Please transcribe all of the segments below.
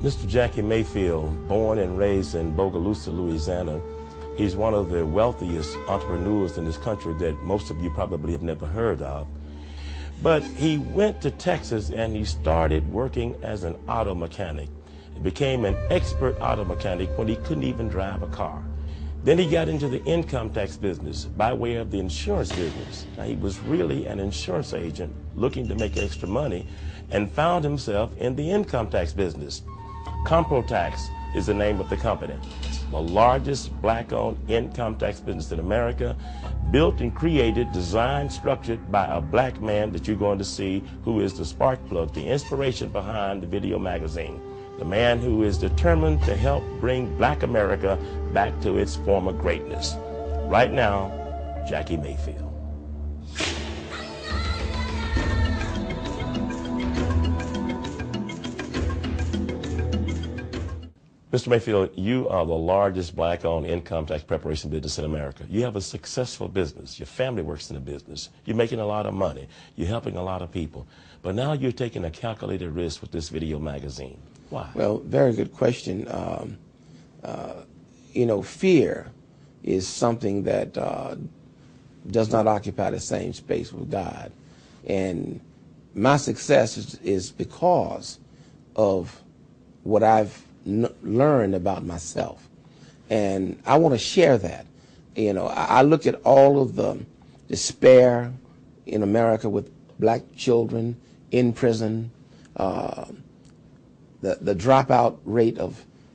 Mr. Jackie Mayfield, born and raised in Bogalusa, Louisiana, he's one of the wealthiest entrepreneurs in this country that most of you probably have never heard of. But he went to Texas and he started working as an auto mechanic. He became an expert auto mechanic when he couldn't even drive a car. Then he got into the income tax business by way of the insurance business. Now, he was really an insurance agent looking to make extra money and found himself in the income tax business. ComproTax is the name of the company. The largest black-owned income tax business in America, built and created, designed, structured by a black man that you're going to see, who is the spark plug, the inspiration behind the video magazine. The man who is determined to help bring Black America back to its former greatness. Right now, Jackie Mayfield. Mr. Mayfield, you are the largest black-owned income tax preparation business in America. You have a successful business. Your family works in the business. You're making a lot of money. You're helping a lot of people. But now you're taking a calculated risk with this video magazine. Why? Well, very good question. You know, fear is something that does not occupy the same space with God. And my success is because of what I've learned about myself. And I want to share that. You know, I look at all of the despair in America with black children in prison, the dropout rate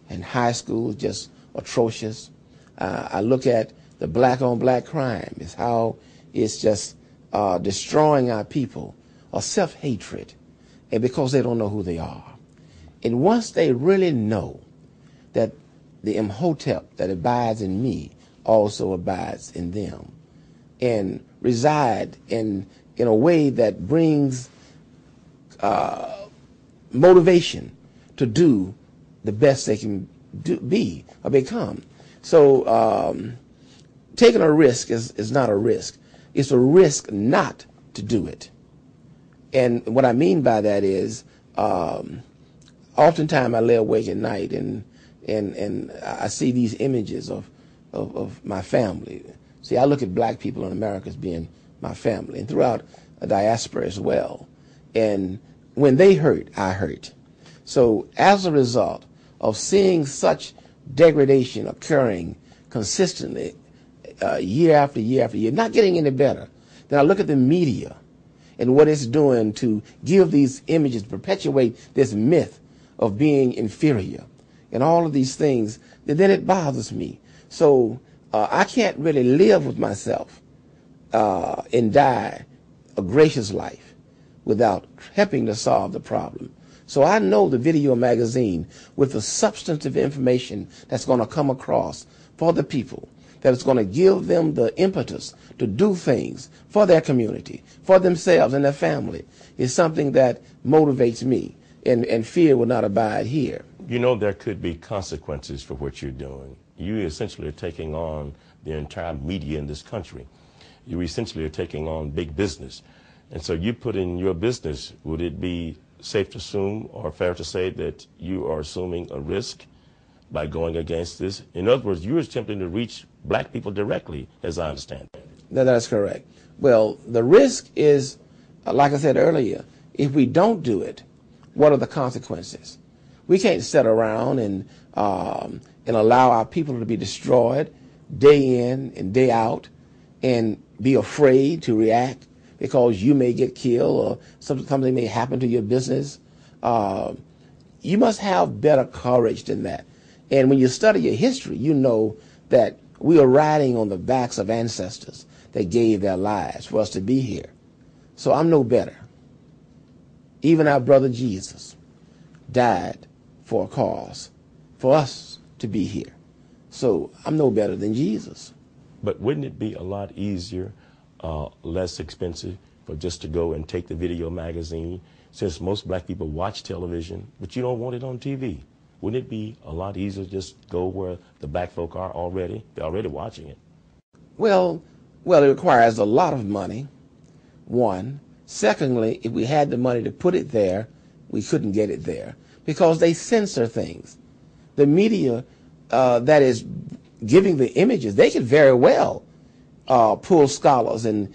in high school is just atrocious. I look at the black-on-black crime, is how it's just destroying our people, or self-hatred, and because they don't know who they are. And once they really know that the Imhotep that abides in me also abides in them, and reside in a way that brings motivation to do the best they can be or become. So taking a risk is not a risk. It's a risk not to do it. And what I mean by that is oftentimes I lay awake at night and I see these images of my family. See, I look at black people in America as being my family, and throughout a diaspora as well. And when they hurt, I hurt. So as a result of seeing such degradation occurring consistently year after year after year, not getting any better, then I look at the media and what it's doing to give these images, perpetuate this myth of being inferior and all of these things, then it bothers me. So I can't really live with myself and die a gracious life without helping to solve the problem. So I know the video magazine, with the substantive information that's going to come across for the people, that it's going to give them the impetus to do things for their community, for themselves and their family, is something that motivates me, and fear will not abide here. You know, there could be consequences for what you're doing. You essentially are taking on the entire media in this country. You essentially are taking on big business. And so you put in your business, would it be safe to assume, or fair to say, that you are assuming a risk by going against this? In other words, you're attempting to reach black people directly, as I understand it. That's correct. Well, the risk is, like I said earlier, if we don't do it, what are the consequences? We can't sit around and allow our people to be destroyed day in and day out and be afraid to react because you may get killed or something may happen to your business. You must have better courage than that. And when you study your history, you know that we are riding on the backs of ancestors that gave their lives for us to be here. So I'm no better. Even our brother Jesus died for a cause, for us to be here. So I'm no better than Jesus. But wouldn't it be a lot easier, less expensive, for just to go and take the video magazine, since most black people watch television, but you don't want it on TV? Wouldn't it be a lot easier to just go where the black folk are already? They're already watching it. Well, it requires a lot of money, one. Secondly, if we had the money to put it there, we couldn't get it there because they censor things. The media that is giving the images, they could very well pull scholars and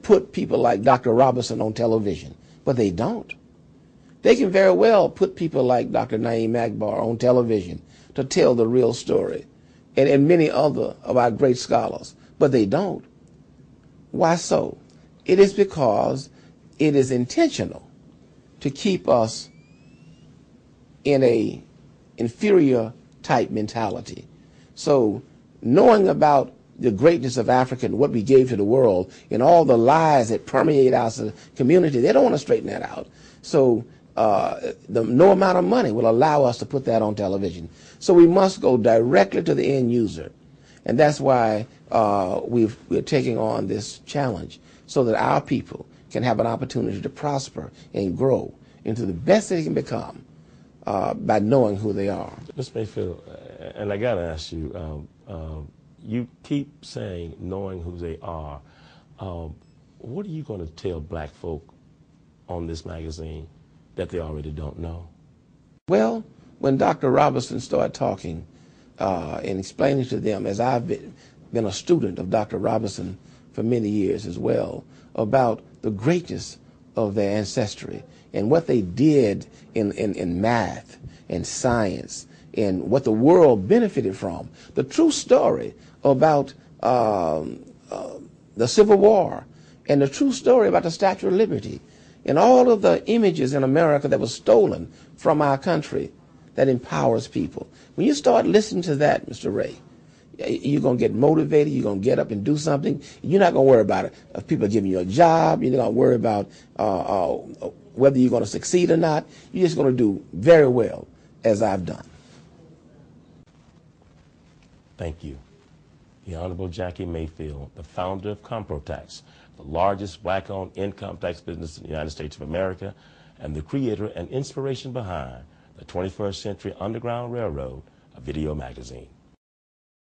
put people like Dr. Robinson on television, but they don't. They can very well put people like Dr. Naeem Akbar on television to tell the real story, and many other of our great scholars, but they don't. Why so? It is because it is intentional to keep us in a inferior type mentality. So knowing about the greatness of Africa and what we gave to the world and all the lies that permeate our community, they don't want to straighten that out. So no amount of money will allow us to put that on television. So we must go directly to the end user. And that's why we're taking on this challenge, so that our people can have an opportunity to prosper and grow into the best they can become by knowing who they are. Ms. Mayfield, and I got to ask you, you keep saying knowing who they are. What are you going to tell black folk on this magazine that they already don't know? Well, when Dr. Robinson started talking and explaining to them, as I've been a student of Dr. Robinson for many years as well, about the greatness of their ancestry and what they did in math and science and what the world benefited from. The true story about the Civil War and the true story about the Statue of Liberty and all of the images in America that was stolen from our country that empowers people. When you start listening to that, Mr. Ray, you're going to get motivated, you're going to get up and do something. You're not going to worry about it. If people are giving you a job, you're not going to worry about whether you're going to succeed or not. You're just going to do very well, as I've done. Thank you. The Honorable Jackie Mayfield, the founder of ComproTax, the largest black-owned income tax business in the United States of America, and the creator and inspiration behind the 21st Century Underground Railroad, a video magazine.